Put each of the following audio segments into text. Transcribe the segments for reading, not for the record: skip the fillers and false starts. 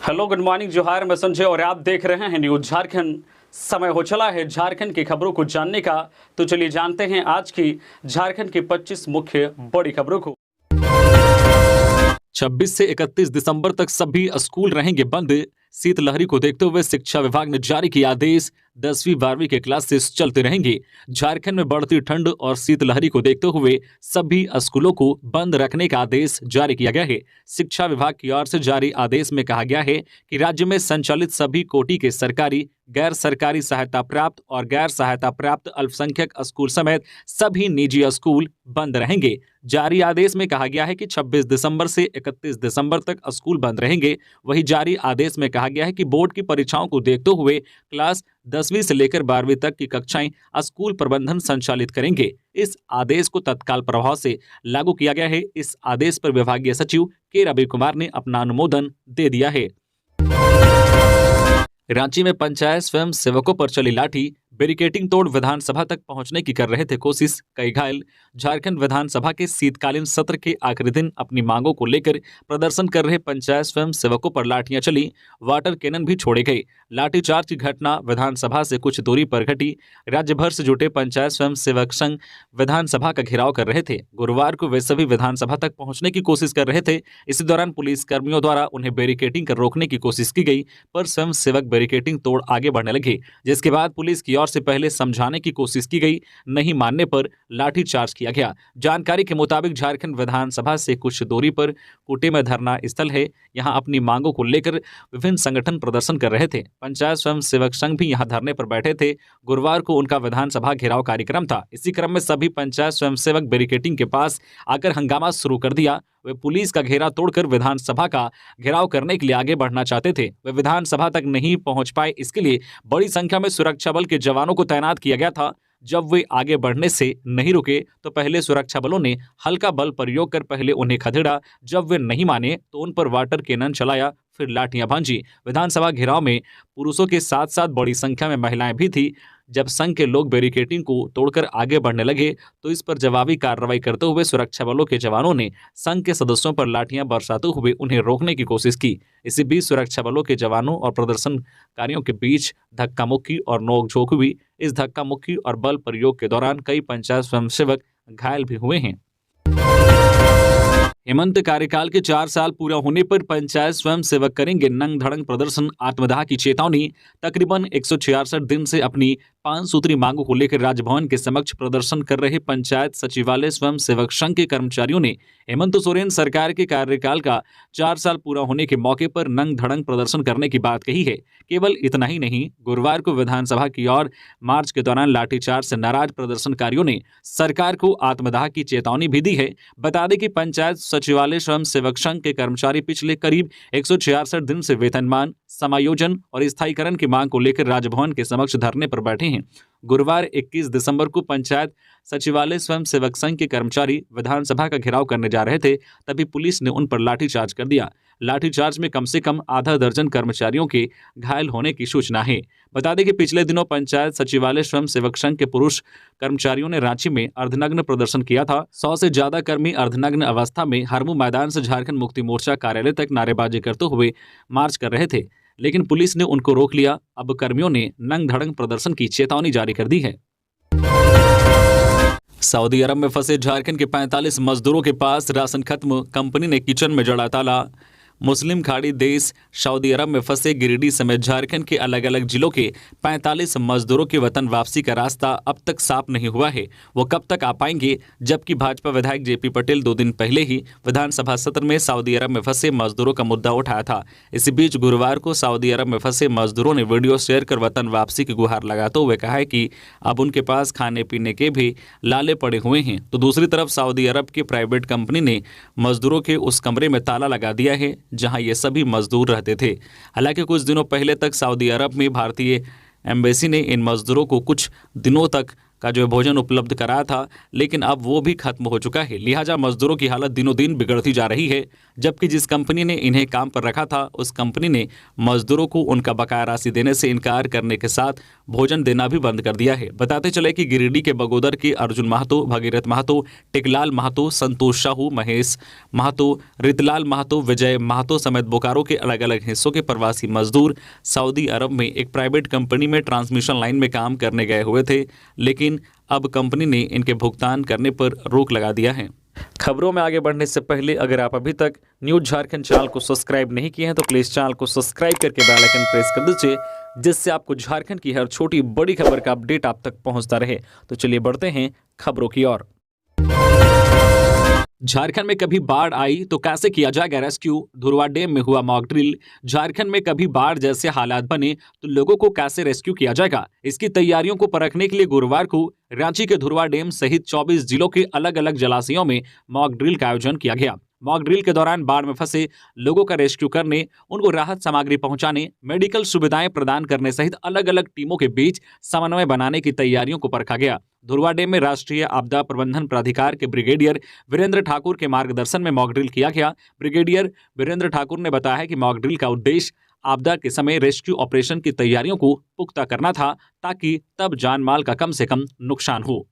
Hello, good morning, जोहार। मैं संजय और आप देख रहे हैं न्यूज झारखंड। समय हो चला है झारखंड की खबरों को जानने का, तो चलिए जानते हैं आज की झारखंड की 25 मुख्य बड़ी खबरों को। 26 से 31 दिसंबर तक सभी स्कूल रहेंगे बंद। शीतलहरी को देखते हुए शिक्षा विभाग ने जारी किया आदेश। 10वीं 12वीं के क्लासेस चलते रहेंगे। झारखंड में बढ़ती ठंड और शीतलहरी को देखते हुए सभी स्कूलों को बंद रखने का आदेश जारी किया गया है। शिक्षा विभाग की ओर से जारी आदेश में कहा गया है कि राज्य में संचालित सभी कोटि के सरकारी, गैर सरकारी सहायता प्राप्त और गैर सहायता प्राप्त अल्पसंख्यक स्कूल समेत सभी निजी स्कूल बंद रहेंगे। जारी आदेश में कहा गया है कि 26 दिसंबर से 31 दिसंबर तक स्कूल बंद रहेंगे। वहीं जारी आदेश में कहा गया है कि बोर्ड की परीक्षाओं को देखते हुए क्लास 10वीं से लेकर 12वीं तक की कक्षाएं स्कूल प्रबंधन संचालित करेंगे। इस आदेश को तत्काल प्रभाव से लागू किया गया है। इस आदेश पर विभागीय सचिव के रवि कुमार ने अपना अनुमोदन दे दिया है। रांची में पंचायत स्वयं सेवकों पर चली लाठी, बैरिकेडिंग तोड़ विधानसभा तक पहुंचने की कर रहे थे कोशिश, कई घायल। झारखंड विधानसभा के शीतकालीन सत्र के आखिरी दिन अपनी मांगों को लेकर प्रदर्शन कर रहे पंचायत स्वयं सेवकों पर लाठियां चली, वाटर कैनन भी छोड़े गए। लाठीचार्ज की घटना विधानसभा से कुछ दूरी पर घटी। राज्य भर से जुटे पंचायत स्वयं सेवक संघ विधानसभा का घेराव कर रहे थे। गुरुवार को वे सभी विधानसभा तक पहुंचने की कोशिश कर रहे थे। इसी दौरान पुलिस कर्मियों द्वारा उन्हें बैरिकेडिंग कर रोकने की कोशिश की गई, पर स्वयं सेवक बैरिकेडिंग तोड़ आगे बढ़ने लगे, जिसके बाद पुलिस की ओर से पहले समझाने की कोशिश की गई, नहीं मानने पर लाठीचार्ज किया गया। जानकारी के मुताबिक झारखंड विधानसभा से कुछ दूरी पर कुटे में धरना स्थल है। यहां अपनी मांगों को लेकर विभिन्न संगठन प्रदर्शन कर रहे थे। पंचायत स्वयं सेवक संघ भी यहां धरने पर बैठे थे। गुरुवार को उनका विधानसभा घेराव कार्यक्रम था। इसी क्रम में सभी पंचायत स्वयं सेवक बैरिकेडिंग के पास आकर हंगामा शुरू कर दिया। वे पुलिस का घेरा तोड़कर विधानसभा का घेराव करने के लिए आगे बढ़ना चाहते थे। वे विधानसभा तक नहीं पहुंच पाए। इसके लिए बड़ी संख्या में सुरक्षा बल के जवानों को तैनात किया गया था। जब वे आगे बढ़ने से नहीं रुके तो पहले सुरक्षा बलों ने हल्का बल प्रयोग कर पहले उन्हें खदेड़ा। जब वे नहीं माने तो उन पर वाटर कैनन चलाया, फिर लाठियां भांजी। विधानसभा घेराव में पुरुषों के साथ साथ बड़ी संख्या में महिलाएं भी थी। जब संघ के लोग बैरिकेडिंग को तोड़कर आगे बढ़ने लगे तो इस पर जवाबी कार्रवाई करते हुए सुरक्षा बलों के जवानों ने संघ के सदस्यों पर लाठियां बरसाते हुए उन्हें रोकने की कोशिश की। इसी बीच सुरक्षा बलों के जवानों और प्रदर्शनकारियों के बीच धक्का मुक्की और नोकझोंक हुई। इस धक्का मुक्की और बल प्रयोग के दौरान कई पंचायत स्वयंसेवक घायल भी हुए हैं। हेमंत कार्यकाल के 4 साल पूरा होने पर पंचायत स्वयं सेवक करेंगे नंग धड़ंग प्रदर्शन, आत्मदाह की चेतावनी। तकरीबन 166 दिन से अपनी 5 सूत्री मांगों को लेकर राजभवन के समक्ष प्रदर्शन कर रहे पंचायत सचिवालय स्वयं सेवक संघ के कर्मचारियों ने हेमंत सोरेन सरकार के कार्यकाल का 4 साल पूरा होने के मौके पर नंग धड़ंग प्रदर्शन करने की बात कही है। केवल इतना ही नहीं, गुरुवार को विधानसभा की ओर मार्च के दौरान लाठीचार्ज से नाराज प्रदर्शनकारियों ने सरकार को आत्मदाह की चेतावनी भी दी है। बता दें कि पंचायत सचिवालय स्वयं सेवक संघ के कर्मचारी पिछले करीब 166 दिन से वेतनमान, समायोजन और स्थायीकरण की मांग को लेकर राजभवन के समक्ष धरने पर बैठे हैं। गुरुवार 21 दिसंबर को पंचायत सचिवालय स्वयं सेवक संघ के कर्मचारी विधानसभा का घेराव करने जा रहे थे, तभी पुलिस ने उन पर लाठीचार्ज कर दिया। लाठीचार्ज में कम से कम आधा दर्जन कर्मचारियों के घायल होने की सूचना है। बता दें कि पिछले दिनों पंचायत सचिवालय स्वयं सेवक संघ के पुरुष कर्मचारियों ने रांची में अर्धनग्न प्रदर्शन किया था। 100 से ज्यादा कर्मी अर्धनग्न अवस्था में हरमू मैदान से झारखंड मुक्ति मोर्चा कार्यालय तक नारेबाजी करते हुए मार्च कर रहे थे, लेकिन पुलिस ने उनको रोक लिया। अब कर्मियों ने नंग धड़ंग प्रदर्शन की चेतावनी जारी कर दी है। सऊदी अरब में फंसे झारखंड के 45 मजदूरों के पास राशन खत्म, कंपनी ने किचन में जड़ा ताला। मुस्लिम खाड़ी देश सऊदी अरब में फंसे गिरिडीह समेत झारखंड के अलग अलग जिलों के 45 मजदूरों की वतन वापसी का रास्ता अब तक साफ नहीं हुआ है। वो कब तक आ पाएंगे, जबकि भाजपा विधायक जेपी पटेल 2 दिन पहले ही विधानसभा सत्र में सऊदी अरब में फंसे मजदूरों का मुद्दा उठाया था। इसी बीच गुरुवार को सऊदी अरब में फंसे मजदूरों ने वीडियो शेयर कर वतन वापसी की गुहार लगाते हुए कहा है कि अब उनके पास खाने पीने के भी लाले पड़े हुए हैं। तो दूसरी तरफ सऊदी अरब की प्राइवेट कंपनी ने मजदूरों के उस कमरे में ताला लगा दिया है जहां ये सभी मजदूर रहते थे। हालांकि कुछ दिनों पहले तक सऊदी अरब में भारतीय एम्बेसी ने इन मजदूरों को कुछ दिनों तक का जो भोजन उपलब्ध कराया था, लेकिन अब वो भी खत्म हो चुका है। लिहाजा मजदूरों की हालत दिनों दिन बिगड़ती जा रही है। जबकि जिस कंपनी ने इन्हें काम पर रखा था उस कंपनी ने मजदूरों को उनका बकाया राशि देने से इनकार करने के साथ भोजन देना भी बंद कर दिया है। बताते चले कि गिरिडीह के बगोदर के अर्जुन महतो, भगीरथ महतो, टिकलाल महतो, संतोष साहू, महेश महतो, रितलाल महतो, विजय महतो समेत बोकारो के अलग अलग हिस्सों के प्रवासी मजदूर सऊदी अरब में एक प्राइवेट कंपनी में ट्रांसमिशन लाइन में काम करने गए हुए थे, लेकिन अब कंपनी ने इनके भुगतान करने पर रोक लगा दिया है। खबरों में आगे बढ़ने से पहले अगर आप अभी तक न्यूज़ झारखंड चैनल को सब्सक्राइब नहीं किए हैं तो प्लीज़ चैनल को सब्सक्राइब करके बेल आइकन प्रेस कर दीजिए, जिससे आपको झारखंड की हर छोटी बड़ी खबर का अपडेट आप तक पहुंचता रहे। तो चलिए बढ़ते हैं खबरों की ओर। झारखंड में कभी बाढ़ आई तो कैसे किया जाएगा रेस्क्यू, धुरवा डैम में हुआ मॉक ड्रिल। झारखंड में कभी बाढ़ जैसे हालात बने तो लोगों को कैसे रेस्क्यू किया जाएगा, इसकी तैयारियों को परखने के लिए गुरुवार को रांची के धुरवा डैम सहित 24 जिलों के अलग अलग जलाशयों में मॉक ड्रिल का आयोजन किया गया। मॉक ड्रिल के दौरान बाढ़ में फंसे लोगों का रेस्क्यू करने, उनको राहत सामग्री पहुंचाने, मेडिकल सुविधाएं प्रदान करने सहित अलग अलग टीमों के बीच समन्वय बनाने की तैयारियों को परखा गया। धुरवा डैम में राष्ट्रीय आपदा प्रबंधन प्राधिकार के ब्रिगेडियर वीरेंद्र ठाकुर के मार्गदर्शन में मॉक ड्रिल किया गया। ब्रिगेडियर वीरेंद्र ठाकुर ने बताया है कि मॉक ड्रिल का उद्देश्य आपदा के समय रेस्क्यू ऑपरेशन की तैयारियों को पुख्ता करना था, ताकि तब जान माल का कम से कम नुकसान हो।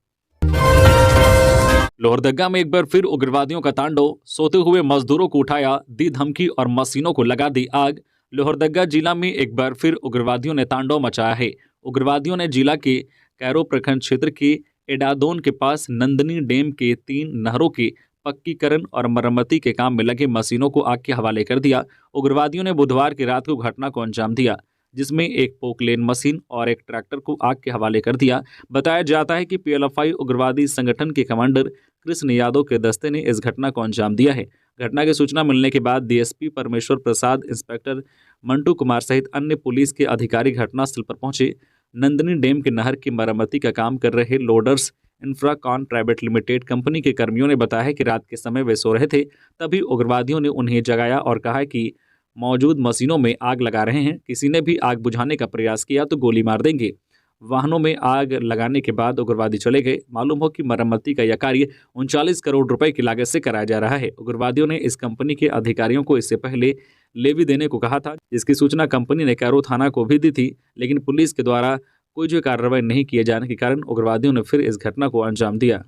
लोहरदगा में एक बार फिर उग्रवादियों का तांडव, सोते हुए मजदूरों को उठाया, दी धमकी और मशीनों को लगा दी आग। लोहरदगा जिला में एक बार फिर उग्रवादियों ने तांडव मचाया है। उग्रवादियों ने जिला के कैरो प्रखंड क्षेत्र के एडादोन के पास नंदनी डैम के 3 नहरों के पक्कीकरण और मरम्मती के काम में लगे मशीनों को आग के हवाले कर दिया। उग्रवादियों ने बुधवार की रात को घटना को अंजाम दिया, जिसमें एक पोकलेन मशीन और एक ट्रैक्टर को आग के हवाले कर दिया। बताया जाता है कि पीएलएफआई उग्रवादी संगठन के कमांडर कृष्ण यादव के दस्ते ने इस घटना को अंजाम दिया है। घटना की सूचना मिलने के बाद डीएसपी परमेश्वर प्रसाद, इंस्पेक्टर मंटू कुमार सहित अन्य पुलिस के अधिकारी घटनास्थल पर पहुंचे। नंदनी डैम के नहर की मरम्मती का काम कर रहे loaders Infracon private limited company के कर्मियों ने बताया कि रात के समय वे सो रहे थे, तभी उग्रवादियों ने उन्हें जगाया और कहा कि मौजूद मशीनों में आग लगा रहे हैं, किसी ने भी आग बुझाने का प्रयास किया तो गोली मार देंगे। वाहनों में आग लगाने के बाद उग्रवादी चले गए। मालूम हो कि मरम्मती का यह कार्य 39 करोड़ रुपए की लागत से कराया जा रहा है। उग्रवादियों ने इस कंपनी के अधिकारियों को इससे पहले लेवी देने को कहा था, जिसकी सूचना कंपनी ने कैरो थाना को भी दी थी, लेकिन पुलिस के द्वारा कोई जो कार्रवाई नहीं किए जाने के कारण उग्रवादियों ने फिर इस घटना को अंजाम दिया।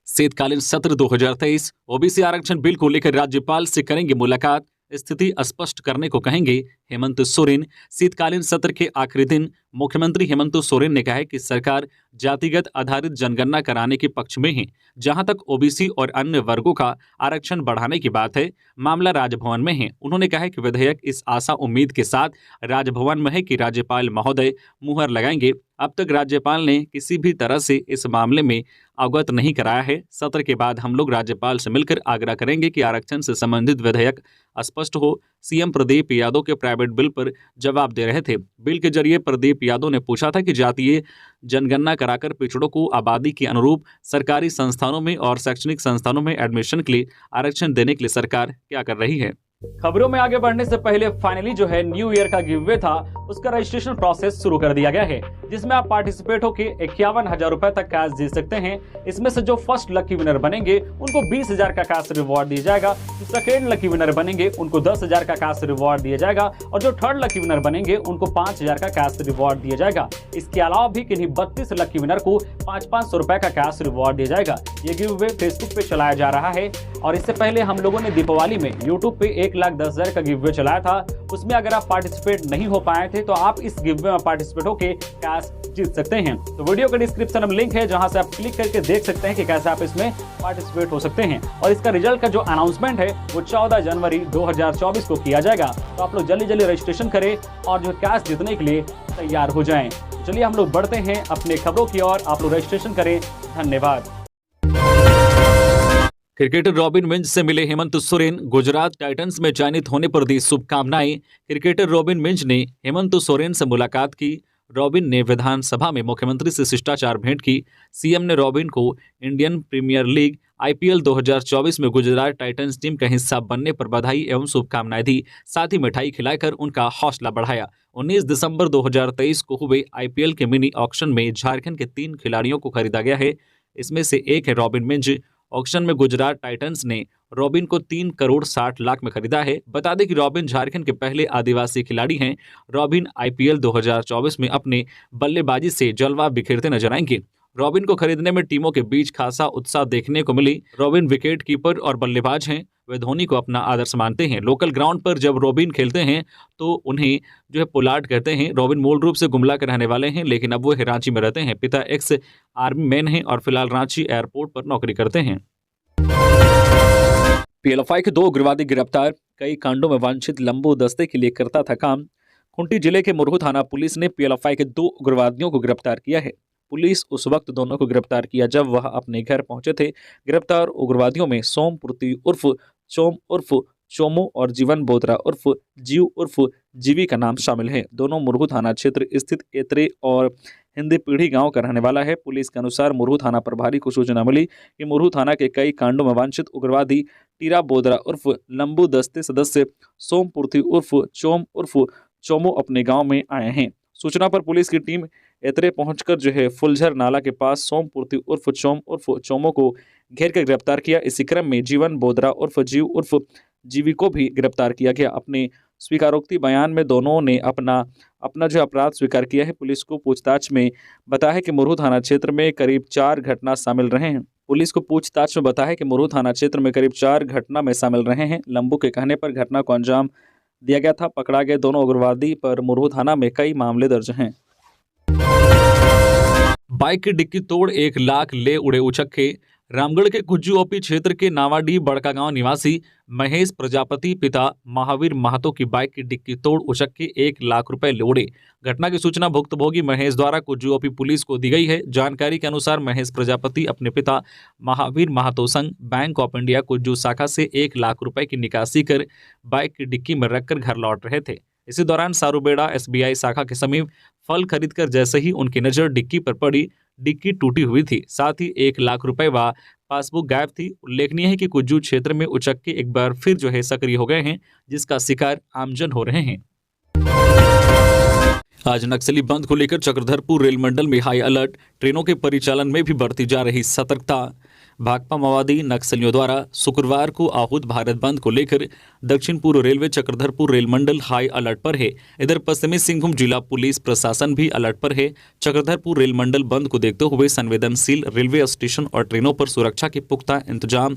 शीतकालीन सत्र 2023, ओबीसी आरक्षण बिल को लेकर राज्यपाल से करेंगे मुलाकात, स्थिति स्पष्ट करने को कहेंगे हेमंत सोरेन। शीतकालीन सत्र के आखिरी दिन मुख्यमंत्री हेमंत सोरेन ने कहा है कि सरकार जातिगत आधारित जनगणना कराने के पक्ष में है। जहां तक ओबीसी और अन्य वर्गों का आरक्षण बढ़ाने की बात है, मामला राजभवन में है। उन्होंने कहा है कि विधेयक इस आशा उम्मीद के साथ राजभवन में है कि राज्यपाल महोदय मुहर लगाएंगे। अब तक राज्यपाल ने किसी भी तरह से इस मामले में अवगत नहीं कराया है। सत्र के बाद हम लोग राज्यपाल से मिलकर आग्रह करेंगे कि आरक्षण से संबंधित विधेयक स्पष्ट हो। सीएम प्रदीप यादव के प्राइवेट बिल पर जवाब दे रहे थे। बिल के जरिए प्रदीप यादव ने पूछा था कि जातीय जनगणना कराकर पिछड़ों को आबादी के अनुरूप सरकारी संस्थानों में और शैक्षणिक संस्थानों में एडमिशन के लिए आरक्षण देने के लिए सरकार क्या कर रही है। खबरों में आगे बढ़ने से पहले फाइनली जो है न्यू ईयर का गिवअवे था, उसका रजिस्ट्रेशन प्रोसेस शुरू कर दिया गया है, जिसमें आप पार्टिसिपेट होकर 51,000 रुपए तक कैश जीत सकते हैं। इसमें से जो फर्स्ट लकी विनर बनेंगे उनको 20,000 का कैश रिवॉर्ड दिया जाएगा, जो सेकेंड लकी विनर बनेंगे उनको 10,000 का कैश रिवॉर्ड दिया जाएगा और जो थर्ड लकी विनर बनेंगे उनको 5,000 का कैश रिवॉर्ड दिया जाएगा। इसके अलावा भी किन्हीं 32 लकी विनर को 500 रुपए का कैश रिवॉर्ड दिया जाएगा। ये गिवअवे फेसबुक पे चलाया जा रहा है और इससे पहले हम लोगों ने दीपावली में यूट्यूब पे 1,10,000 का गिवअवे चलाया था। उसमें अगर आप पार्टिसिपेट नहीं हो पाए थे तो आप इस गिवअवे में पार्टिसिपेट होकर कैश जीत सकते हैं। तो वीडियो के डिस्क्रिप्शन में लिंक है, जहां से आप क्लिक करके देख सकते हैं कि कैसे आप इसमें पार्टिसिपेट हो सकते हैं। और इसका रिजल्ट का जो अनाउंसमेंट है वो 14 जनवरी 2024 को किया जाएगा। तो आप लोग जल्दी जल्दी रजिस्ट्रेशन करें और जो कैश जीतने के लिए तैयार हो जाएं। तो चलिए हम लोग बढ़ते हैं अपने खबरों की ओर। आप लोग रजिस्ट्रेशन करें। धन्यवाद। क्रिकेटर रॉबिन मिंज से मिले हेमंत सोरेन, गुजरात टाइटंस में चयनित होने पर दी शुभकामनाएं। क्रिकेटर रॉबिन मिंज ने हेमंत सोरेन से मुलाकात की। रॉबिन ने विधानसभा में मुख्यमंत्री से शिष्टाचार भेंट की। सीएम ने रॉबिन को इंडियन प्रीमियर लीग आईपीएल 2024 में गुजरात टाइटंस टीम का हिस्सा बनने पर बधाई एवं शुभकामनाएं दी। साथ ही मिठाई खिलाकर उनका हौसला बढ़ाया। 19 दिसंबर 2023 को हुए आईपीएल के मिनी ऑक्शन में झारखंड के 3 खिलाड़ियों को खरीदा गया है। इसमें से एक है रॉबिन मिंज ऑक्शन में गुजरात टाइटंस ने रॉबिन को 3 करोड़ 60 लाख में खरीदा है। बता दें कि रॉबिन झारखंड के पहले आदिवासी खिलाड़ी हैं। रॉबिन आईपीएल 2024 में अपने बल्लेबाजी से जलवा बिखेरते नजर आएंगे। रॉबिन को खरीदने में टीमों के बीच खासा उत्साह देखने को मिली। रॉबिन विकेट कीपर और बल्लेबाज हैं। वे धोनी को अपना आदर्श मानते हैं। लोकल ग्राउंड पर जब रॉबिन खेलते हैं तो उन्हें जो है पोलार्ड कहते हैं। रॉबिन मूल रूप से गुमला के रहने वाले हैं, लेकिन अब वो रांची में रहते हैं। पिता एक्स आर्मी मैन हैं और फिलहाल रांची एयरपोर्ट पर नौकरी करते हैं। पीएलएफआई के 2 उग्रवादी गिरफ्तार। कई कांडों में वांछित लंबू दस्ते के लिए करता था काम। खूंटी जिले के मुरहू थाना पुलिस ने पीएलएफआई के 2 उग्रवादियों को गिरफ्तार किया है। पुलिस उस वक्त दोनों को गिरफ्तार किया जब वह अपने घर पहुंचे थे। गिरफ्तार उग्रवादियों में सोमपुर्ति उर्फ चोम उर्फ चोमो और जीवन बोत्रा उर्फ जीव उर्फ जीवी का नाम शामिल है। दोनों मुरहू थाना क्षेत्र स्थित एतरे और हिंदी पीढ़ी गांव का रहने वाला है। पुलिस के अनुसार मुरहू थाना प्रभारी को सूचना मिली कि मुरहू थाना के कई कांडों में वांछित उग्रवादी टीरा बोदरा उर्फ लंबू दस्ते सदस्य सोमपुर्ति उर्फ चोम उर्फ चोमो अपने गांव में आए हैं। सूचना पर पुलिस की टीम एतरे पहुंचकर जो है फुलझर नाला के पास सोमपुर्ति उर्फ चोम उर्फ चोमो को घेर कर गिरफ्तार किया। इसी क्रम में जीवन बोदरा उर्फ जीव उर्फ जीवी को भी गिरफ्तार किया गया। अपने स्वीकारोक्ति बयान में दोनों ने अपना जो अपराध स्वीकार किया है। पुलिस को पूछताछ में बताया है कि मुरहू थाना क्षेत्र में करीब 4 घटना शामिल रहे हैं। पुलिस को पूछताछ में बताया है कि मुरहू थाना क्षेत्र में करीब 4 घटना में शामिल रहे हैं। लंबू के कहने पर घटना को अंजाम दिया गया था। पकड़ा गए दोनों उग्रवादी पर मुरहू थाना में कई मामले दर्ज हैं। बाइक की डिक्की तोड़ 1 लाख ले उड़े उचक्के। रामगढ़ के कुज्जू ओपी क्षेत्र के नावाडीह बड़कागांव निवासी महेश प्रजापति पिता महावीर महतो की बाइक की डिक्की तोड़ उचक्के 1 लाख रुपए ले उड़े। घटना की सूचना भुक्तभोगी महेश द्वारा कुज्जू ओपी पुलिस को दी गई है। जानकारी के अनुसार महेश प्रजापति अपने पिता महावीर महतो संग बैंक ऑफ इंडिया कुज्जू शाखा से 1 लाख रुपए की निकासी कर बाइक की डिक्की में रखकर घर लौट रहे थे। इसी दौरान सारूबेड़ा एसबीआई शाखा के समीप फल खरीदकर जैसे ही उनकी नजर डिक्की पर पड़ी, डिक्की टूटी हुई थी। साथ ही 1 लाख रुपए व पासबुक गायब थी। उल्लेखनीय है कि कुज्जू क्षेत्र में उचक्के एक बार फिर जो है सक्रिय हो गए हैं, जिसका शिकार आमजन हो रहे हैं। आज नक्सली बंद को लेकर चक्रधरपुर रेल मंडल में हाई अलर्ट। ट्रेनों के परिचालन में भी बढ़ती जा रही सतर्कता। भाकपा माओवादी नक्सलियों द्वारा शुक्रवार को आहूत भारत बंद को लेकर दक्षिण पूर्व रेलवे चक्रधरपुर रेल मंडल हाई अलर्ट पर है। इधर पश्चिमी सिंहभूम जिला पुलिस प्रशासन भी अलर्ट पर है। चक्रधरपुर रेल मंडल बंद को देखते हुए संवेदनशील रेलवे स्टेशन और ट्रेनों पर सुरक्षा के पुख्ता इंतजाम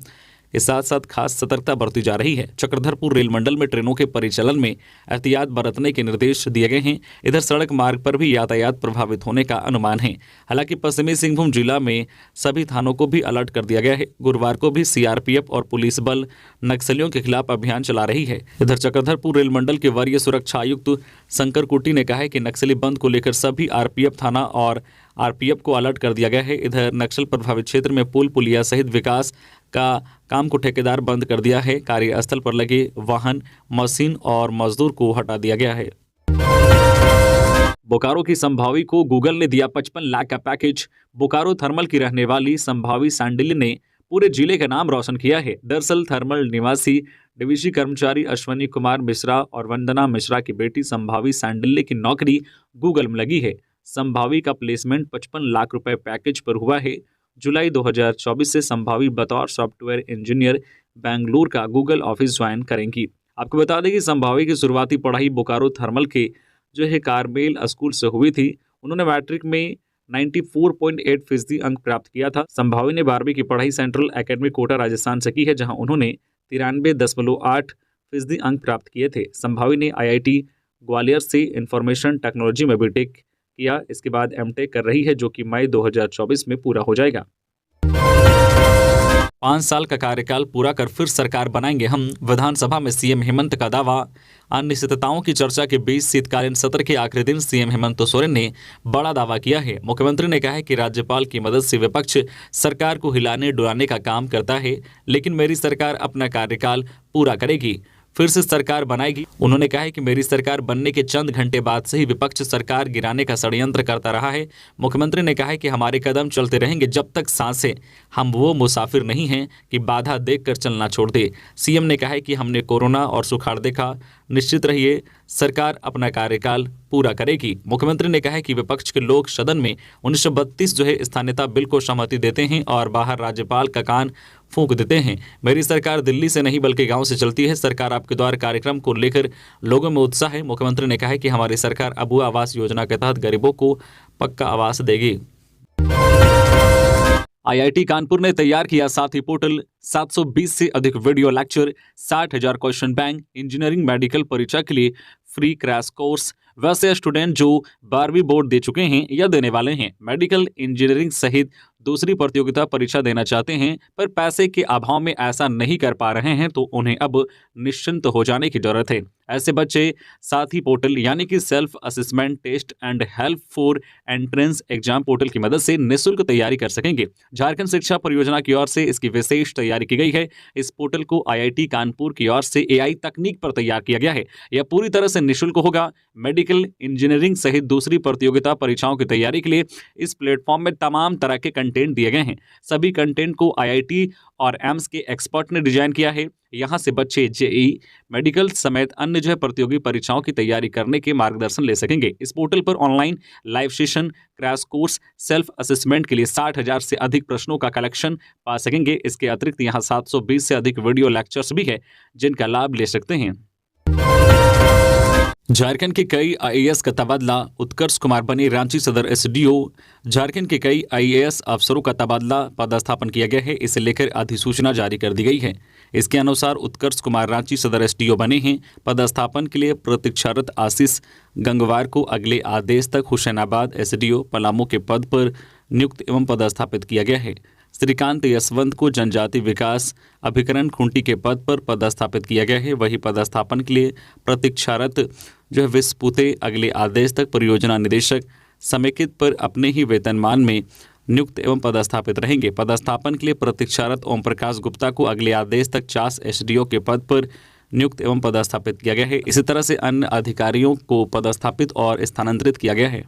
के साथ साथ खास सतर्कता बरती जा रही है। चक्रधरपुर रेल मंडल में ट्रेनों के परिचालन में एहतियात बरतने के निर्देश दिए गए हैं। इधर सड़क मार्ग पर भी यातायात प्रभावित होने का अनुमान है। हालांकि पश्चिमी सिंहभूम जिला में सभी थानों को भी अलर्ट कर दिया गया है। गुरुवार को भी सीआरपीएफ और पुलिस बल नक्सलियों के खिलाफ अभियान चला रही है। इधर चक्रधरपुर रेल मंडल के वरीय सुरक्षा आयुक्त शंकर कुटी ने कहा है कि नक्सली बंद को लेकर सभी आरपीएफ थाना और आरपीएफ को अलर्ट कर दिया गया है। इधर नक्सल प्रभावित क्षेत्र में पुल पुलिया सहित विकास का काम को ठेकेदार बंद कर दिया है। कार्यस्थल पर लगे वाहन, मशीन और मजदूर को हटा दिया गया है। बोकारो की संभावी को गूगल ने दिया 55 लाख का पैकेज। बोकारो थर्मल की रहने वाली संभावी सांडिल्य ने पूरे जिले का नाम रोशन किया है। दरअसल थर्मल निवासी डिविजी कर्मचारी अश्वनी कुमार मिश्रा और वंदना मिश्रा की बेटी संभावी सांडिल्य की नौकरी गूगल में लगी है। संभावी का प्लेसमेंट 55 लाख रुपए पैकेज पर हुआ है। जुलाई 2024 से संभावी बतौर सॉफ्टवेयर इंजीनियर बेंगलुरु का गूगल ऑफिस ज्वाइन करेंगी। आपको बता दें कि संभावी की शुरुआती पढ़ाई बोकारो थर्मल के जो है कारमेल स्कूल से हुई थी। उन्होंने मैट्रिक में 94.8% अंक प्राप्त किया था। संभावी ने 12वीं की पढ़ाई सेंट्रल एकेडमी कोटा राजस्थान से की है, जहां उन्होंने 93.8% अंक प्राप्त किए थे। संभावी ने IIT ग्वालियर से इंफॉर्मेशन टेक्नोलॉजी में बीटेक किया। इसके बाद एमटेक कर रही है, जो कि मई 2024 में पूरा हो जाएगा। 5 साल का कार्यकाल पूरा कर फिर सरकार बनाएंगे हम। विधानसभा में सीएम हेमंत का दावा। अनिश्चितताओं की चर्चा के बीच शीतकालीन सत्र के आखिरी दिन सीएम हेमंत सोरेन ने बड़ा दावा किया है। मुख्यमंत्री ने कहा है कि राज्यपाल की मदद से विपक्ष सरकार को हिलाने डुलाने का काम करता है, लेकिन मेरी सरकार अपना कार्यकाल पूरा करेगी, फिर से सरकार बनाएगी। उन्होंने कहा है कि मेरी सरकार बनने के चंद घंटे बाद से ही विपक्ष सरकार गिराने का षड्यंत्र करता रहा है। मुख्यमंत्री ने कहा है कि हमारे कदम चलते रहेंगे जब तक सांसें, हम वो मुसाफिर नहीं हैं कि बाधा देखकर चलना छोड़ दे। सीएम ने कहा है कि हमने कोरोना और सुखाड़ देखा, निश्चित रहिए सरकार अपना कार्यकाल पूरा करेगी। मुख्यमंत्री ने कहा है कि विपक्ष के लोग सदन में 1932 जो है स्थानीयता बिल को सहमति देते हैं और बाहर राज्यपाल का कान फूंक देते हैं। मेरी सरकार दिल्ली से नहीं बल्कि गांव से चलती है। सरकार आपके द्वार कार्यक्रम को लेकर लोगों में उत्साह है। मुख्यमंत्री ने कहा है कि हमारी सरकार अबू आवास योजना के तहत गरीबों को पक्का आवास देगी। आईआईटी कानपुर ने तैयार किया साथी पोर्टल, 720 से अधिक video lecture, 60,000 question bank, engineering medical परीक्षा के लिए फ्री क्रैश कोर्स। वैसे स्टूडेंट जो 12वीं बोर्ड दे चुके हैं या देने वाले हैं, मेडिकल, इंजीनियरिंग सहित दूसरी प्रतियोगिता परीक्षा देना चाहते हैं पर पैसे के अभाव में ऐसा नहीं कर पा रहे हैं तो उन्हें अब निश्चिंत हो जाने की जरूरत है। ऐसे बच्चे साथी पोर्टल यानी कि self assessment test and help for entrance exam portal की मदद से निःशुल्क तैयारी कर सकेंगे। झारखंड शिक्षा परियोजना की ओर से इसकी विशेष तैयारी की गई है। इस पोर्टल को आईआईटी कानपुर की ओर से एआई तकनीक पर तैयार किया गया है। यह पूरी तरह से निःशुल्क होगा। मेडिकल, इंजीनियरिंग सहित दूसरी प्रतियोगिता परीक्षाओं की तैयारी के लिए इस प्लेटफॉर्म में तमाम तरह के कंटेंट दिए गए हैं। सभी कंटेंट को आईआईटी और एम्स के एक्सपर्ट ने डिजाइन किया है। यहां से बच्चे जेईई, मेडिकल समेत अन्य जो प्रतियोगी परीक्षाओं की तैयारी करने के मार्गदर्शन ले सकेंगे। इस पोर्टल पर online live session, crash course, self assessment के लिए 60,000 से अधिक प्रश्नों का कलेक्शन पा सकेंगे। इसके अतिरिक्त यहां 720 से अधिक वीडियो लेक्चर्स भी है जिनका लाभ ले सकते हैं। झारखंड के कई आईएएस का तबादला, उत्कर्ष कुमार बने रांची सदर एसडीओ। झारखंड के कई आईएएस अफसरों का तबादला पदस्थापन किया गया है। इसे लेकर अधिसूचना जारी कर दी गई है। इसके अनुसार उत्कर्ष कुमार रांची सदर एसडीओ बने हैं। पदस्थापन के लिए प्रतीक्षारत आशीष गंगवार को अगले आदेश तक हुसैनाबाद एसडीओ पलामू के पद पर नियुक्त एवं पदस्थापित किया गया है। श्रीकांत यशवंत को जनजाति विकास अभिकरण खूंटी के पद पर पदस्थापित किया गया है। वही पदस्थापन के लिए प्रतीक्षारत जो है विस्पुते अगले आदेश तक परियोजना निदेशक समेकित पर अपने ही वेतनमान में नियुक्त एवं पदस्थापित रहेंगे। पदस्थापन के लिए प्रतीक्षारत ओम प्रकाश गुप्ता को अगले आदेश तक चास एसडीओ के पद पर नियुक्त एवं पदस्थापित किया गया है। इसी तरह से अन्य अधिकारियों को पदस्थापित और स्थानांतरित किया गया है।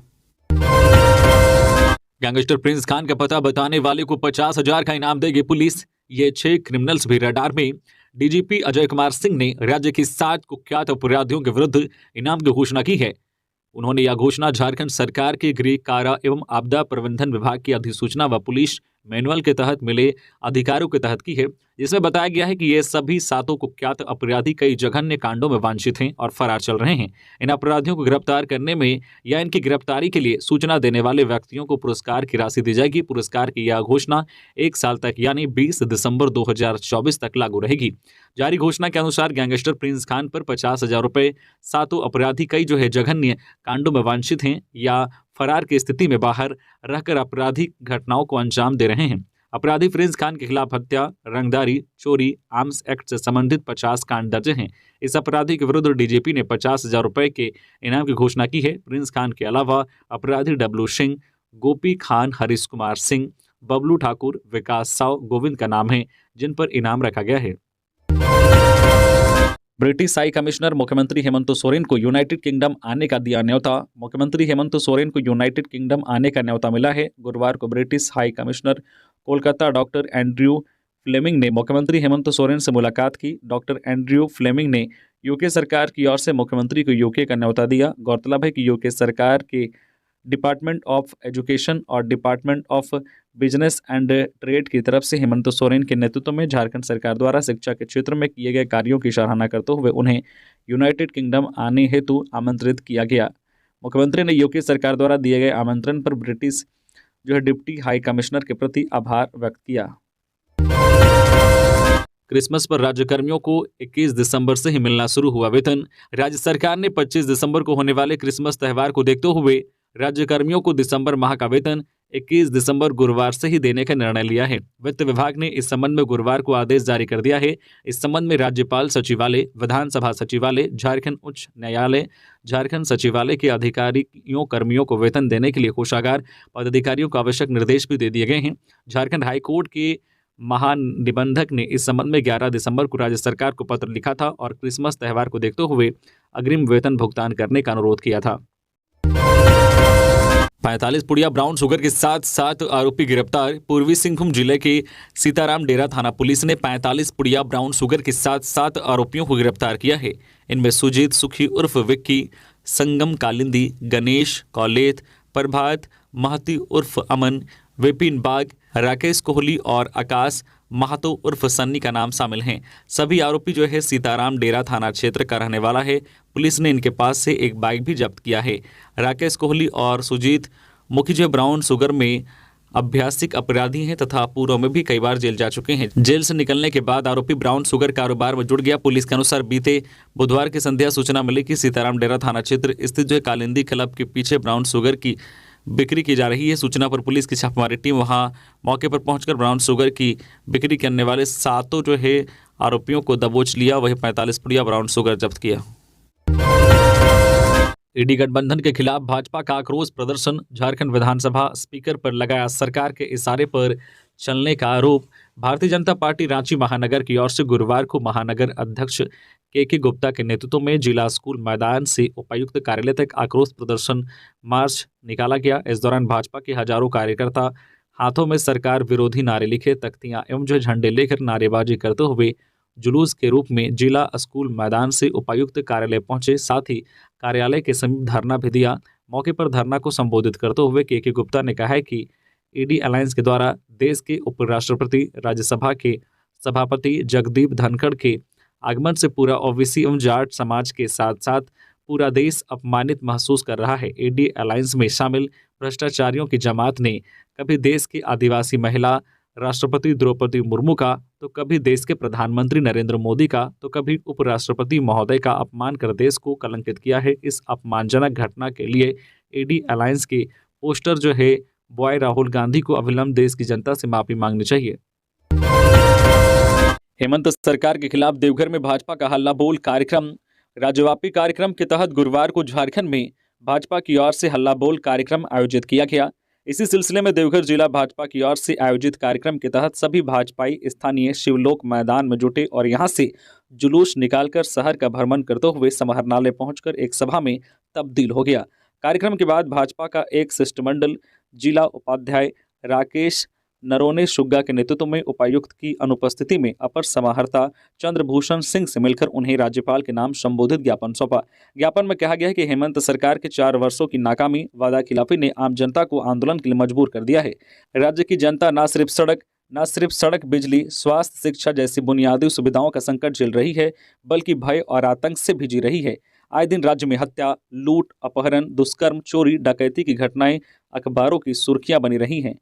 गैंगस्टर प्रिंस खान का पता बताने वाले को 50,000 का इनाम देगी पुलिस। ये 6 क्रिमिनल्स भी रडार में। डीजीपी अजय कुमार सिंह ने राज्य की 7 कुख्यात अपराधियों के विरुद्ध इनाम की घोषणा की है। उन्होंने यह घोषणा झारखंड सरकार के गृह, कारा एवं आपदा प्रबंधन विभाग की अधिसूचना व पुलिस मैनुअल के तहत मिले अधिकारों के तहत की है, जिसमें बताया गया है कि ये सभी 7 कुख्यात अपराधी कई जघन्य कांडों में वांछित हैं और फरार चल रहे हैं। इन अपराधियों को गिरफ्तार करने में या इनकी गिरफ्तारी के लिए सूचना देने वाले व्यक्तियों को पुरस्कार की राशि दी जाएगी। पुरस्कार की यह घोषणा 1 साल तक यानी 20 दिसंबर 2024 तक लागू रहेगी। जारी घोषणा के अनुसार गैंगस्टर प्रिंस खान पर 50,000 रुपये, 7 अपराधी कई जो है जघन्य कांडों में वांछित हैं या फरार की स्थिति में बाहर रहकर आपराधिक घटनाओं को अंजाम दे रहे हैं। अपराधी प्रिंस खान के खिलाफ हत्या, रंगदारी, चोरी, आर्म्स एक्ट से संबंधित 50 कांड दर्ज हैं। इस अपराधी के विरुद्ध डीजीपी ने 50,000 रुपये के इनाम की घोषणा की है। प्रिंस खान के अलावा अपराधी डब्लू सिंह, गोपी खान, हरीश कुमार सिंह, बबलू ठाकुर, विकास साव, गोविंद का नाम है जिन पर इनाम रखा गया है। ब्रिटिश हाई कमिश्नर मुख्यमंत्री हेमंत सोरेन को यूनाइटेड किंगडम आने का दिया न्योता। मुख्यमंत्री हेमंत सोरेन को यूनाइटेड किंगडम आने का न्योता मिला है। गुरुवार को British high commissioner Kolkata doctor Andrew Fleming ने मुख्यमंत्री हेमंत सोरेन से मुलाकात की। डॉक्टर एंड्रयू फ्लेमिंग ने यूके सरकार की ओर से मुख्यमंत्री को यूके का न्योता दिया। गौरतलब है कि यूके सरकार के डिपार्टमेंट ऑफ एजुकेशन और department of business and trade की तरफ से हेमंत सोरेन के नेतृत्व में झारखंड सरकार द्वारा शिक्षा के क्षेत्र में किए गए कार्यों की सराहना करते हुए उन्हें यूनाइटेड किंगडम आने हेतु आमंत्रित किया गया। मुख्यमंत्री ने यूके सरकार द्वारा दिए गए आमंत्रण पर ब्रिटिश जो है डिप्टी हाई कमिश्नर के प्रति आभार व्यक्त किया। क्रिसमस पर राज्यकर्मियों को 21 दिसंबर से ही मिलना शुरू हुआ वेतन। राज्य सरकार ने 25 दिसंबर को होने वाले क्रिसमस त्यौहार को देखते हुए राज्यकर्मियों को दिसंबर माह का वेतन 21 दिसंबर गुरुवार से ही देने का निर्णय लिया है। वित्त विभाग ने इस संबंध में गुरुवार को आदेश जारी कर दिया है। इस संबंध में राज्यपाल सचिवालय, विधानसभा सचिवालय, झारखंड उच्च न्यायालय, झारखंड सचिवालय के अधिकारियों कर्मियों को वेतन देने के लिए कोषागार पदाधिकारियों को आवश्यक निर्देश भी दे दिए गए हैं। झारखंड हाईकोर्ट के महानिबंधक ने इस संबंध में 11 दिसंबर को राज्य सरकार को पत्र लिखा था और क्रिसमस त्यौहार को देखते हुए अग्रिम वेतन भुगतान करने का अनुरोध किया था। 45 पुड़िया ब्राउन शुगर के साथ 7 आरोपी गिरफ्तार। पूर्वी सिंहभूम जिले के सीताराम डेरा थाना पुलिस ने 45 पुड़िया ब्राउन शुगर के साथ 7 आरोपियों को गिरफ्तार किया है। इनमें सुजीत सुखी उर्फ विक्की, संगम कालिंदी, गणेश कौलेत, प्रभात महती उर्फ अमन, विपिन बाग, राकेश कोहली और आकाश महतो उर्फ सन्नी का नाम शामिल हैं। सभी आरोपी जो है सीताराम डेरा थाना क्षेत्र का रहने वाला है। पुलिस ने इनके पास से एक बाइक भी जब्त किया है। राकेश कोहली और सुजीत मुखिया ब्राउन शुगर में अभ्यासिक अपराधी हैं तथा पूर्व में भी कई बार जेल जा चुके हैं। जेल से निकलने के बाद आरोपी ब्राउन शुगर कारोबार में जुड़ गया। पुलिस के अनुसार बीते बुधवार की संध्या सूचना मिली कि सीताराम डेरा थाना क्षेत्र स्थित जो है कालिंदी क्लब के पीछे ब्राउन शुगर की बिक्री की जा रही है। सूचना पर पुलिस की छापेमारी टीम वहां मौके पर पहुंचकर ब्राउन शुगर की बिक्री करने वाले 7 जो है आरोपियों को दबोच लिया। वही 45 पुड़िया ब्राउन शुगर जब्त किया। ईडी गठबंधन के खिलाफ भाजपा का आक्रोश प्रदर्शन। झारखंड विधानसभा स्पीकर पर लगाया सरकार के इशारे पर चलने का आरोप। भारतीय जनता पार्टी रांची महानगर की ओर से गुरुवार को महानगर अध्यक्ष के गुप्ता के नेतृत्व में जिला स्कूल मैदान से उपायुक्त कार्यालय तक आक्रोश प्रदर्शन मार्च निकाला गया। इस दौरान भाजपा के हजारों कार्यकर्ता हाथों में सरकार विरोधी नारे लिखे तख्तियां एवं जो झंडे लेकर नारेबाजी करते हुए जुलूस के रूप में जिला स्कूल मैदान से उपायुक्त कार्यालय पहुंचे। साथ ही कार्यालय के समीप धरना भी दिया। मौके पर धरना को संबोधित करते हुए के गुप्ता ने कहा है कि ईडी अलायंस के द्वारा देश के उपराष्ट्रपति राज्यसभा के सभापति जगदीप धनखड़ के आगमन से पूरा ओबीसी एवं जाट समाज के साथ साथ पूरा देश अपमानित महसूस कर रहा है। ईडी अलायंस में शामिल भ्रष्टाचारियों की जमात ने कभी देश की आदिवासी महिला राष्ट्रपति द्रौपदी मुर्मू का, तो कभी देश के प्रधानमंत्री नरेंद्र मोदी का, तो कभी उपराष्ट्रपति महोदय का अपमान कर देश को कलंकित किया है। इस अपमानजनक घटना के लिए ईडी अलायंस के पोस्टर जो है बॉय राहुल गांधी को अविलंब देश की जनता से माफी मांगनी चाहिए। हेमंत सरकार के खिलाफ देवघर में भाजपा का हल्ला बोल कार्यक्रम। राज्यव्यापी कार्यक्रम के तहत गुरुवार को झारखंड में भाजपा की ओर से हल्ला बोल कार्यक्रम आयोजित किया गया। इसी सिलसिले में देवघर जिला भाजपा की ओर से आयोजित कार्यक्रम के तहत सभी भाजपाई स्थानीय शिवलोक मैदान में जुटे और यहां से जुलूस निकालकर शहर का भ्रमण करते हुए समाहरणालय पहुंचकर एक सभा में तब्दील हो गया। कार्यक्रम के बाद भाजपा का एक शिष्टमंडल जिला उपाध्याय राकेश नरोने शुग्गा के नेतृत्व में उपायुक्त की अनुपस्थिति में अपर समाहर्ता चंद्रभूषण सिंह से मिलकर उन्हें राज्यपाल के नाम संबोधित ज्ञापन सौंपा। ज्ञापन में कहा गया है कि हेमंत सरकार के 4 वर्षों की नाकामी वादा खिलाफी ने आम जनता को आंदोलन के लिए मजबूर कर दिया है। राज्य की जनता न सिर्फ सड़क, बिजली, स्वास्थ्य, शिक्षा जैसी बुनियादी सुविधाओं का संकट झेल रही है, बल्कि भय और आतंक से भी जी रही है। आए दिन राज्य में हत्या, लूट, अपहरण, दुष्कर्म, चोरी, डकैती की घटनाएं अखबारों की सुर्खियां बनी रही हैं।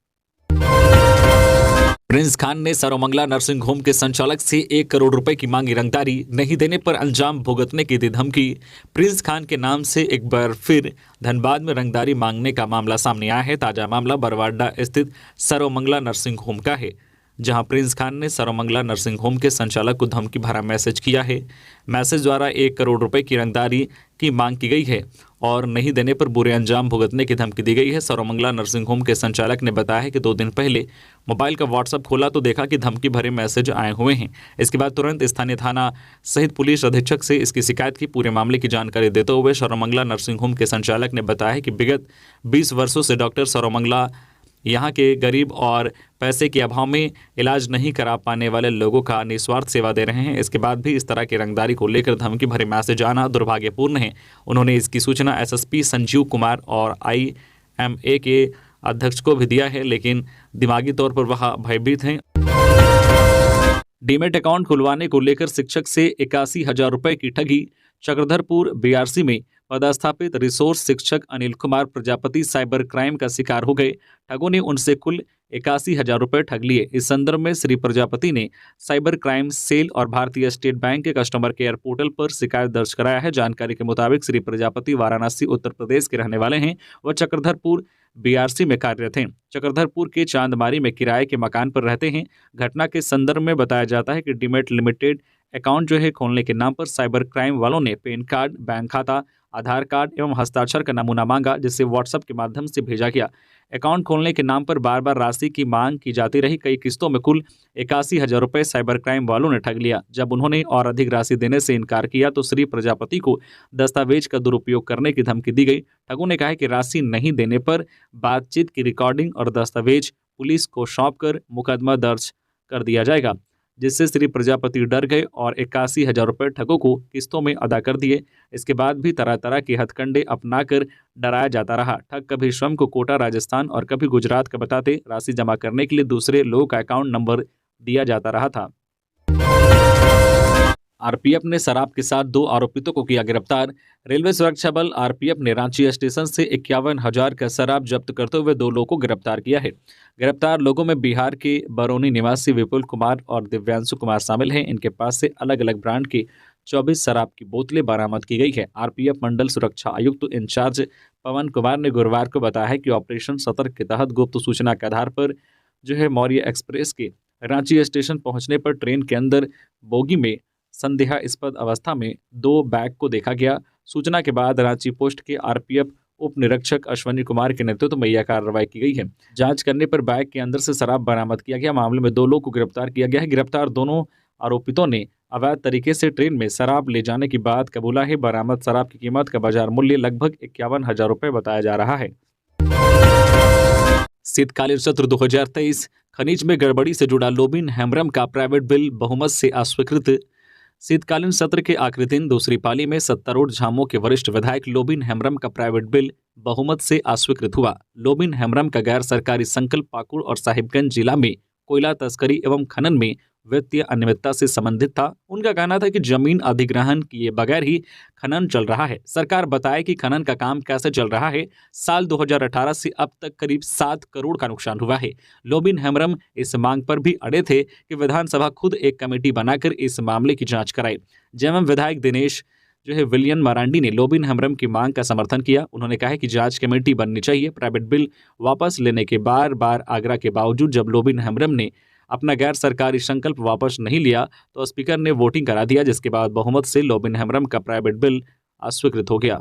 प्रिंस खान ने सर्वमंगला नर्सिंग होम के संचालक से 1 करोड़ रुपए की मांगी रंगदारी, नहीं देने पर अंजाम भुगतने की दी धमकी। प्रिंस खान के नाम से एक बार फिर धनबाद में रंगदारी मांगने का मामला सामने आया है। ताजा मामला बरवाडा स्थित सर्वमंगला नर्सिंग होम का है, जहां प्रिंस खान ने सर्वमंगला नर्सिंग होम के संचालक को धमकी भरा मैसेज किया है। मैसेज द्वारा 1 करोड़ रुपए की रंगदारी की मांग की गई है और नहीं देने पर बुरे अंजाम भुगतने की धमकी दी गई है। सर्वमंगला नर्सिंग होम के संचालक ने बताया है कि 2 दिन पहले मोबाइल का व्हाट्सएप खोला तो देखा कि धमकी भरे मैसेज आए हुए हैं। इसके बाद तुरंत स्थानीय थाना सहित पुलिस अधीक्षक से इसकी शिकायत की। पूरे मामले की जानकारी देते हुए सर्वमंगला नर्सिंग होम के संचालक ने बताया कि विगत 20 वर्षों से डॉक्टर सर्वमंगला यहाँ के गरीब और पैसे के अभाव में इलाज नहीं करा पाने वाले लोगों का निस्वार्थ सेवा दे रहे हैं। इसके बाद भी इस तरह की रंगदारी को लेकर धमकी भरे मैसेज आना दुर्भाग्यपूर्ण है। उन्होंने इसकी सूचना एसएसपी संजीव कुमार और IMA के अध्यक्ष को भी दिया है, लेकिन दिमागी तौर पर वह भयभीत हैं। डीमेट अकाउंट खुलवाने को लेकर शिक्षक से 81,000 रुपए की ठगी। चक्रधरपुर BRC में पदस्थापित रिसोर्स शिक्षक अनिल कुमार प्रजापति साइबर क्राइम का शिकार हो गए। ठगों ने उनसे कुल 81,000 रुपए ठग लिए। इस संदर्भ में श्री प्रजापति ने साइबर क्राइम सेल और भारतीय स्टेट बैंक के कस्टमर केयर पोर्टल पर शिकायत दर्ज कराया है। जानकारी के मुताबिक श्री प्रजापति वाराणसी उत्तर प्रदेश के रहने वाले हैं। वह चक्रधरपुर BRC में कार्यरत हैं। चक्रधरपुर के चांदमारी में किराए के मकान पर रहते हैं। घटना के संदर्भ में बताया जाता है कि डीमेट लिमिटेड अकाउंट जो है खोलने के नाम पर साइबर क्राइम वालों ने पैन कार्ड, बैंक खाता, आधार कार्ड एवं हस्ताक्षर का नमूना मांगा, जिसे व्हाट्सएप के माध्यम से भेजा गया। अकाउंट खोलने के नाम पर बार बार राशि की मांग की जाती रही। कई किस्तों में कुल 81,000 रुपए साइबर क्राइम वालों ने ठग लिया। जब उन्होंने और अधिक राशि देने से इनकार किया तो श्री प्रजापति को दस्तावेज का दुरुपयोग करने की धमकी दी गई। ठगों ने कहा कि राशि नहीं देने पर बातचीत की रिकॉर्डिंग और दस्तावेज पुलिस को सौंप कर मुकदमा दर्ज कर दिया जाएगा। जिससे श्री प्रजापति डर गए और 81,000 रुपये ठगों को किस्तों में अदा कर दिए। इसके बाद भी तरह तरह के हथकंडे अपनाकर डराया जाता रहा। ठग कभी स्वयं को कोटा राजस्थान और कभी गुजरात का बताते राशि जमा करने के लिए दूसरे लोगों का अकाउंट नंबर दिया जाता रहा था। आरपीएफ ने शराब के साथ 2 आरोपितों को किया गिरफ्तार। रेलवे सुरक्षा बल आरपीएफ ने रांची स्टेशन से 51,000 का शराब जब्त करते हुए 2 लोगों को गिरफ्तार किया है। गिरफ्तार लोगों में बिहार के बरौनी निवासी विपुल कुमार और दिव्यांशु कुमार शामिल हैं। इनके पास से अलग अलग ब्रांड की 24 शराब की बोतलें बरामद की गई है। आरपीएफ मंडल सुरक्षा आयुक्त इंचार्ज पवन कुमार ने गुरुवार को बताया है कि ऑपरेशन सतर्क के तहत गुप्त सूचना के आधार पर मौर्य एक्सप्रेस के रांची स्टेशन पहुंचने पर ट्रेन के अंदर बोगी में संदेहास्पद अवस्था में 2 बैग को देखा गया। सूचना के बाद रांची पोस्ट के आरपीएफ उप निरीक्षक अश्वनी कुमार के नेतृत्व में यह कार्रवाई की गई है। जांच करने पर बैग के अंदर से शराब बरामद किया गया। मामले में 2 लोगों को गिरफ्तार किया गया है। गिरफ्तार दोनों आरोपितों ने अवैध तरीके से ट्रेन में शराब ले जाने की बात कबूला है। बरामद शराब की कीमत का बाजार मूल्य लगभग 51,000 रुपये बताया जा रहा है। शीतकालीन सत्र 2023 खनिज में गड़बड़ी से जुड़ा लोबिन हेम्ब्रम का प्राइवेट बिल बहुमत से अस्वीकृत। शीतकालीन सत्र के आखिरी दिन दूसरी पाली में सत्तारूढ़ झामुमो के वरिष्ठ विधायक लोबिन हेम्ब्रम का प्राइवेट बिल बहुमत से अस्वीकृत हुआ। लोबिन हेम्ब्रम का गैर सरकारी संकल्प पाकुड़ और साहिबगंज जिला में कोयला तस्करी एवं खनन में वित्तीय अनियमितता से संबंधित था। उनका कहना था कि जमीन अधिग्रहण किए बगैर ही खनन चल रहा है। सरकार बताए कि खनन का काम कैसे चल रहा है। साल 2018 से अब तक करीब 7 करोड़ का नुकसान हुआ है। लोबिन हेम्ब्रम इस मांग पर भी अड़े थे कि विधानसभा खुद एक कमेटी बनाकर इस मामले की जांच कराए। जेएमएम विधायक दिनेश विलियन मरांडी ने लोबिन हेम्ब्रम की मांग का समर्थन किया। उन्होंने कहा कि जांच कमेटी बननी चाहिए। प्राइवेट बिल वापस लेने के बार आग्रह के बावजूद जब लोबिन हेम्ब्रम ने अपना गैर सरकारी संकल्प वापस नहीं लिया तो स्पीकर ने वोटिंग करा दिया, जिसके बाद बहुमत से लोबिन हेम्ब्रम का प्राइवेट बिल अस्वीकृत हो गया।